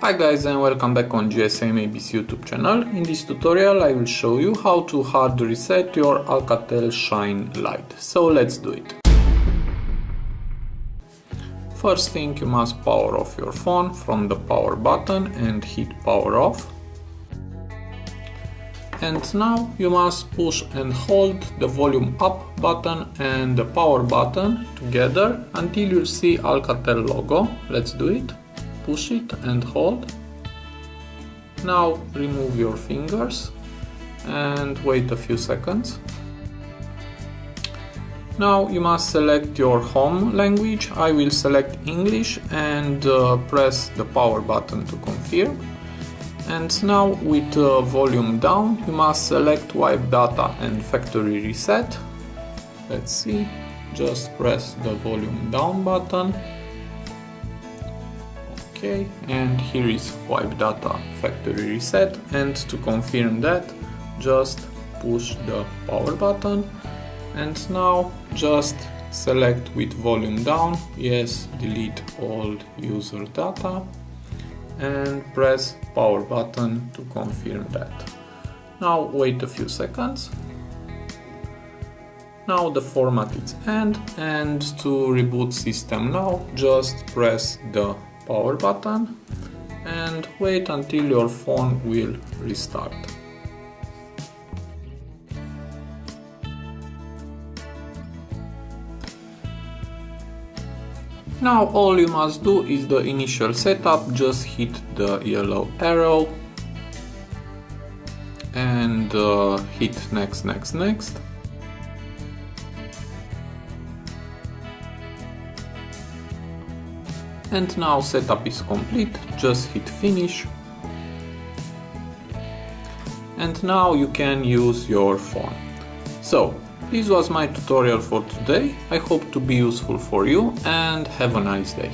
Hi guys, and welcome back on GSM ABC YouTube channel. In this tutorial I will show you how to hard reset your Alcatel Shine Lite. So let's do it. First thing, you must power off your phone from the power button and hit power off. And now you must push and hold the volume up button and the power button together until you see Alcatel logo. Let's do it. Push it and hold. Now remove your fingers and wait a few seconds. Now you must select your home language. I will select English and press the power button to confirm. And now with volume down you must select wipe data and factory reset. Let's see, just press the volume down button. Okay, and here is wipe data factory reset, and to confirm that just push the power button and now just select with volume down, yes, delete all user data and press power button to confirm that. Now wait a few seconds. Now the format is end, and to reboot system now just press the power button and wait until your phone will restart. Now all you must do is the initial setup. Just hit the yellow arrow and hit next. And now setup is complete, just hit finish. And now you can use your phone. So, this was my tutorial for today. I hope to be useful for you and have a nice day.